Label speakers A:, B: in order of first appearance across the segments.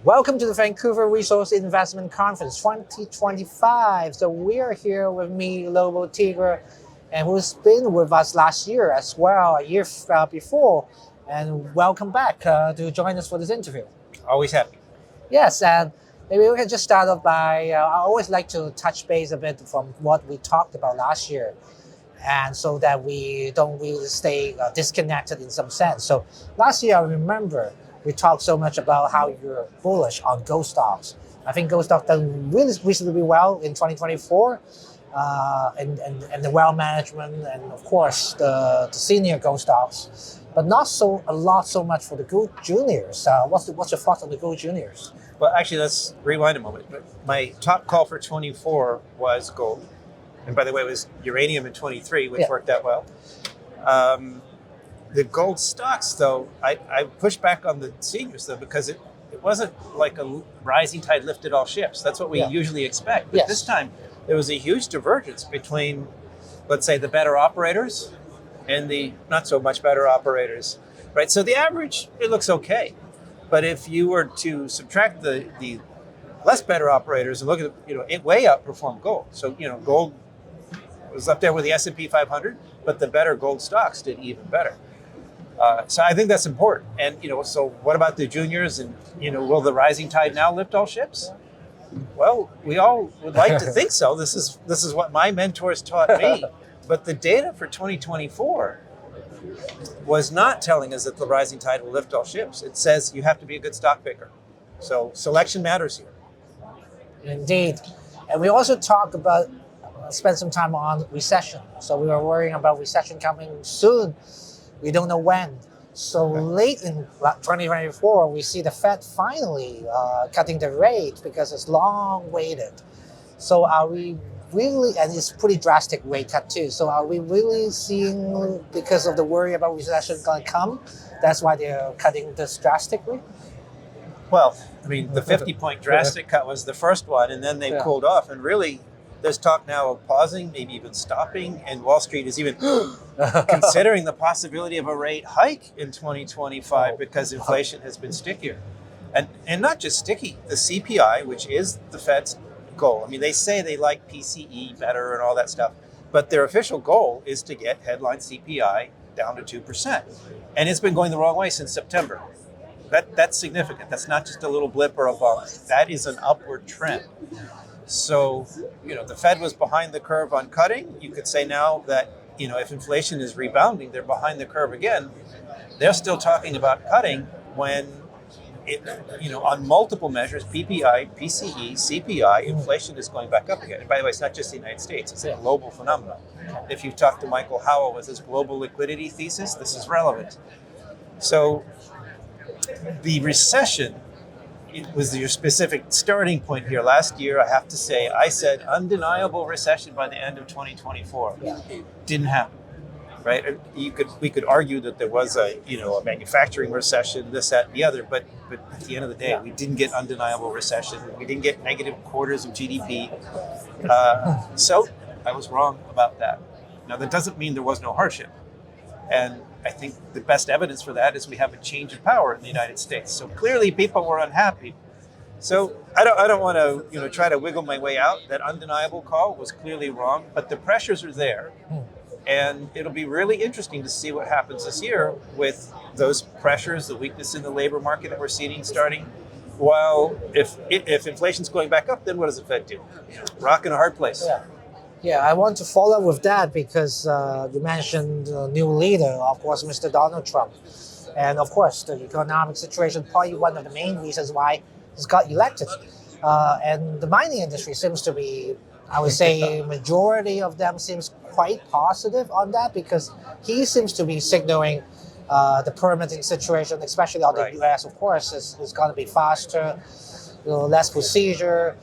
A: Welcome to the Vancouver Resource Investment Conference 2025. So we are here with me, Lobo Tiggre, and who's been with us last year as well, a year before. And welcome back to join us for this interview.
B: Always happy.
A: Yes, and maybe we can just start off by, I always like to touch base a bit from what we talked about last year, and so that we don't really stay disconnected in some sense. So last year, I remember we talked so much about how you're bullish on gold stocks. I think gold stocks done really reasonably well in 2024, and the wealth management, and of course the senior gold stocks, but not so much for the gold juniors. What's your thoughts on the gold juniors?
B: Well, actually, let's rewind a moment. My top call for 24 was gold, and by the way, it was uranium in 23, which worked out well. The gold stocks, though, I pushed back on the seniors, though, because it wasn't like a rising tide lifted all ships. That's what we usually expect. But this time, there was a huge divergence between, let's say, the better operators and the not so much better operators, right? So the average, it looks okay. But if you were to subtract the less better operators and look at, it way outperformed gold. So, gold was up there with the S&P 500, but the better gold stocks did even better. So I think that's important. And, so what about the juniors? And, will the rising tide now lift all ships? Well, we all would like to think so. This is what my mentors taught me. But the data for 2024 was not telling us that the rising tide will lift all ships. It says you have to be a good stock picker. So selection matters here.
A: Indeed. And we also spent some time on recession. So we were worrying about recession coming soon. We don't know when. So late in 2024, we see the Fed finally cutting the rate because it's long waited. So are we really, and it's pretty drastic rate cut too. So are we really seeing, because of the worry about recession going to come, that's why they're cutting this drastically?
B: Well, I mean, the 50-point drastic cut was the first one, and then they pulled off. And really, there's talk now of pausing, maybe even stopping, and Wall Street is even considering the possibility of a rate hike in 2025 because inflation has been stickier. And not just sticky, the CPI, which is the Fed's goal. I mean, they say they like PCE better and all that stuff, but their official goal is to get headline CPI down to 2%. And it's been going the wrong way since September. That's significant. That's not just a little blip or a bump. That is an upward trend. So, the Fed was behind the curve on cutting. You could say now that, if inflation is rebounding, they're behind the curve again. They're still talking about cutting when, on multiple measures, PPI, PCE, CPI, inflation is going back up again. And by the way, it's not just the United States. It's a global phenomenon. If you've talked to Michael Howell with his global liquidity thesis, this is relevant. So the recession, it was your specific starting point here. Last year, I have to say, I said undeniable recession by the end of 2024. It didn't happen, right? We could argue that there was a manufacturing recession, this, that, and the other, but at the end of the day, we didn't get undeniable recession. We didn't get negative quarters of GDP. So I was wrong about that. Now, that doesn't mean there was no hardship. And I think the best evidence for that is we have a change of power in the United States. So clearly people were unhappy. So I don't want to try to wiggle my way out. That undeniable call was clearly wrong, but the pressures are there. And it'll be really interesting to see what happens this year with those pressures, the weakness in the labor market that we're seeing starting. While if inflation's going back up, then what does the Fed do? Rock in a hard place.
A: Yeah, I want to follow up with that because you mentioned the new leader, of course, Mr. Donald Trump. And of course, the economic situation, probably one of the main reasons why he's got elected. And the mining industry seems to be, I would say, majority of them seems quite positive on that because he seems to be signaling the permitting situation, especially on the US, of course, is going to be faster, less procedure.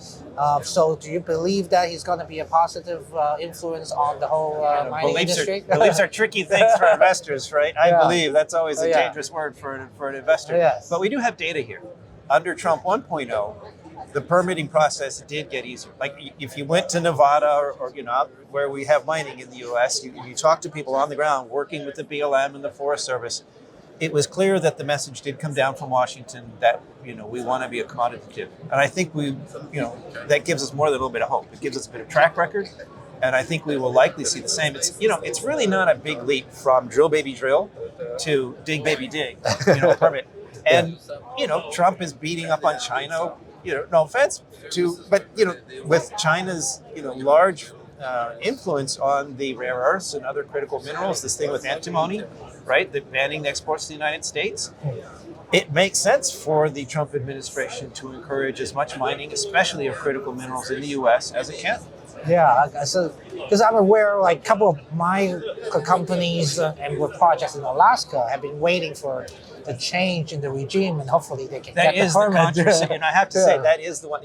A: So do you believe that he's going to be a positive influence on the whole mining industry?
B: Beliefs are tricky things for investors, right? I believe that's always a dangerous word for an investor.
A: Yes.
B: But we do have data here. Under Trump 1.0, the permitting process did get easier. Like if you went to Nevada or where we have mining in the U.S., you talk to people on the ground working with the BLM and the Forest Service, it was clear that the message did come down from Washington that, we want to be accommodative. And I think that gives us more than a little bit of hope. It gives us a bit of track record. And I think we will likely see the same. It's really not a big leap from drill baby drill to dig baby dig, permit. And, Trump is beating up on China, no offense but with China's, large influence on the rare earths and other critical minerals, this thing with antimony, right, the banning exports to the United States, it makes sense for the Trump administration to encourage as much mining, especially of critical minerals in the U.S. as it can.
A: Yeah, so because I'm aware, like a couple of my companies and with projects in Alaska have been waiting for the change in the regime, and hopefully they can get the permit. That is the controversy,
B: and I have to say that is the one.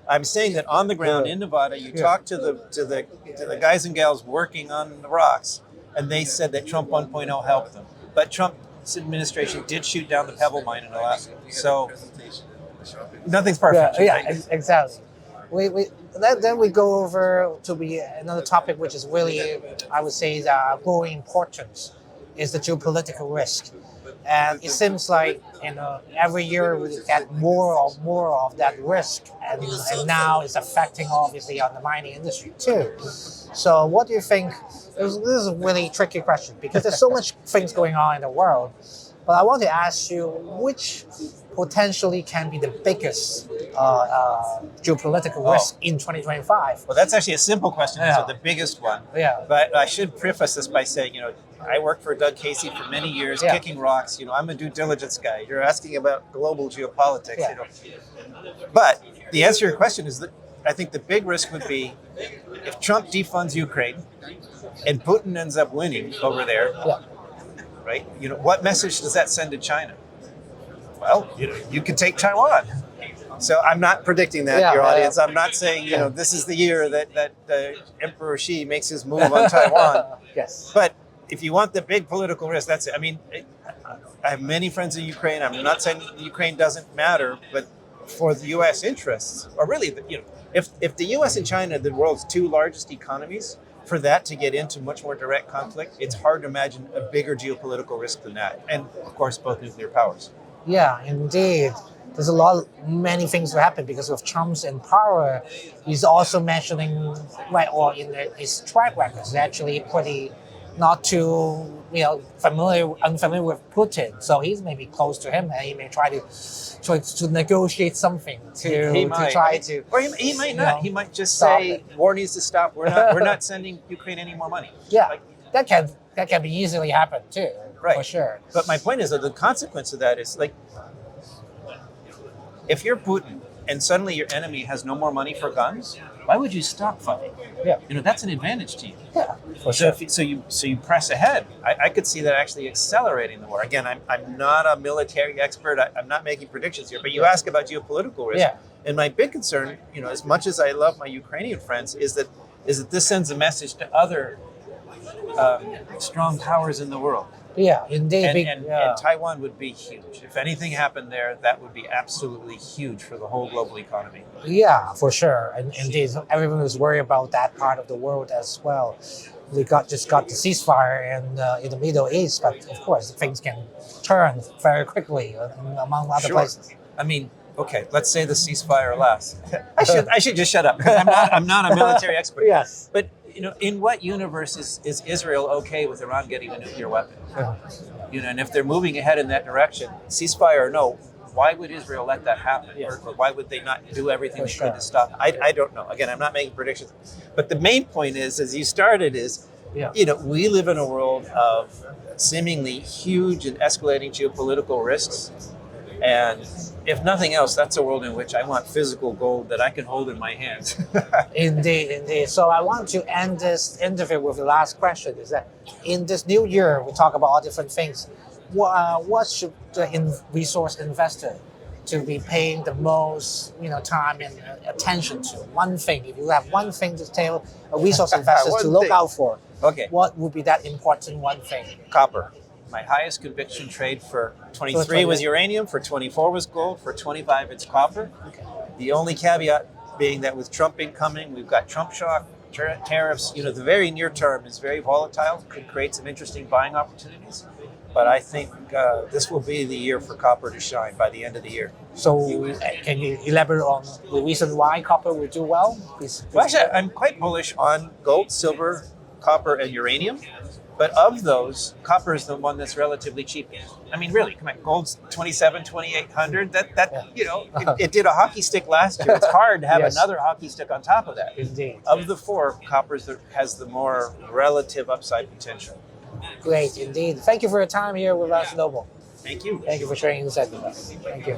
B: I'm saying that on the ground in Nevada, you talk to the guys and gals working on the rocks, and they said that Trump 1.0 helped them, but Trump's administration did shoot down the Pebble mine in Alaska. So nothing's perfect.
A: Exactly. Then we go over to another topic, which is really, I would say, growing importance, is the geopolitical risk. And it seems like every year we get more of that risk, and now it's affecting obviously on the mining industry too. So what do you think? This is a really tricky question because there's so much things going on in the world. But I want to ask you, which potentially can be the biggest geopolitical risk in 2025?
B: Well, that's actually a simple question. So the biggest one.
A: Yeah.
B: But I should preface this by saying, I worked for Doug Casey for many years, kicking rocks. I'm a due diligence guy. You're asking about global geopolitics. But the answer to your question is that I think the big risk would be if Trump defunds Ukraine and Putin ends up winning over there. Right? What message does that send to China? Well, you could take Taiwan. So I'm not predicting that, your audience. I'm not saying, this is the year that Emperor Xi makes his move on Taiwan.
A: Yes.
B: But if you want the big political risk, that's it. I mean, I have many friends in Ukraine. I'm not saying Ukraine doesn't matter, but for the U.S. interests, or really, if the U.S. and China are the world's two largest economies, for that to get into much more direct conflict, it's hard to imagine a bigger geopolitical risk than that. And of course, both nuclear powers.
A: Yeah, indeed. There's many things to happen because of Trump's in power. He's also mentioning, his track record is actually pretty not too, unfamiliar with Putin. So he's maybe close to him, and he may try to negotiate something
B: or he might not. He might just say war needs to stop. We're not sending Ukraine any more money.
A: Yeah, that can be easily happen too.
B: Right.
A: For sure.
B: But my point is that the consequence of that is if you're Putin and suddenly your enemy has no more money for guns, why would you stop fighting?
A: Yeah.
B: That's an advantage to you.
A: Yeah. For sure.
B: So you press ahead. I could see that actually accelerating the war. Again, I'm not a military expert. I'm not making predictions here. But you ask about geopolitical risk.
A: Yeah.
B: And my big concern, as much as I love my Ukrainian friends, is that this sends a message to other strong powers in the world.
A: Yeah, indeed.
B: And Taiwan would be huge. If anything happened there, that would be absolutely huge for the whole global economy.
A: Yeah, for sure. And indeed, everyone was worried about that part of the world as well. We just got the ceasefire in the Middle East, but of course, things can turn very quickly among other places.
B: I mean, okay, let's say the ceasefire lasts. I should just shut up because I'm not a military expert.
A: Yes.
B: But in what universe is Israel okay with Iran getting a nuclear weapon? And if they're moving ahead in that direction, ceasefire or no, why would Israel let that happen? Or why would they not do everything they could to stop? I don't know. Again, I'm not making predictions. But the main point is, as you started, we live in a world of seemingly huge and escalating geopolitical risks. And if nothing else, that's a world in which I want physical gold that I can hold in my hands.
A: Indeed. So I want to end this interview with the last question, is that in this new year, we talk about all different things. What should the resource investor to be paying the most time and attention to? One thing, if you have one thing to tell a resource investor to look out for, what would be that important one thing?
B: Copper. My highest conviction trade for 23 was uranium, for 24 was gold, for 25 it's copper. Okay. The only caveat being that with Trump incoming, we've got Trump shock, tariffs. The very near term is very volatile, could create some interesting buying opportunities. But I think this will be the year for copper to shine by the end of the year.
A: So, can you elaborate on the reason why copper will do well?
B: Well, actually, I'm quite bullish on gold, silver, copper, and uranium. But of those, copper is the one that's relatively cheap. I mean, really, come on, gold's 27, 2,800. It did a hockey stick last year. It's hard to have another hockey stick on top of that.
A: Indeed.
B: Of the four, copper has the more relative upside potential.
A: Great, indeed. Thank you for your time here with us, Lobo.
B: Thank you.
A: Thank you for sharing insight with us. Thank you.